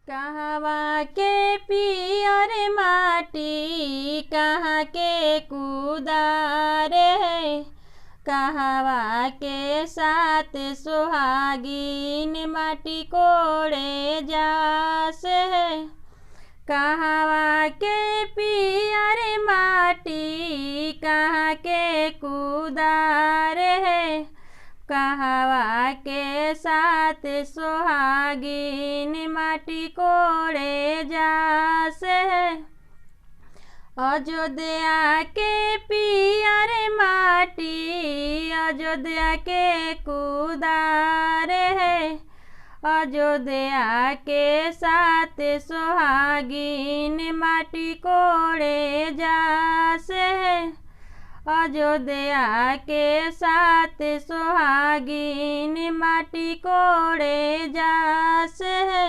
कहवा के पियर माटी कहाँ के कुदारे है, कहवा के साथ सुहागिन माटी कोड़े जासे है। कहवा के पियर माटी कहाँ के कुदारे है, कहवा के साथ सुहागिन माटी कोड़े जासे है। अयोध्या के पियर माटी अयोध्या के कुदारे है, अयोध्या के साथ सुहागिन माटी कोड़े जासे है। अयोध्या के साथ सुहागिन माटी कोड़े जासे है।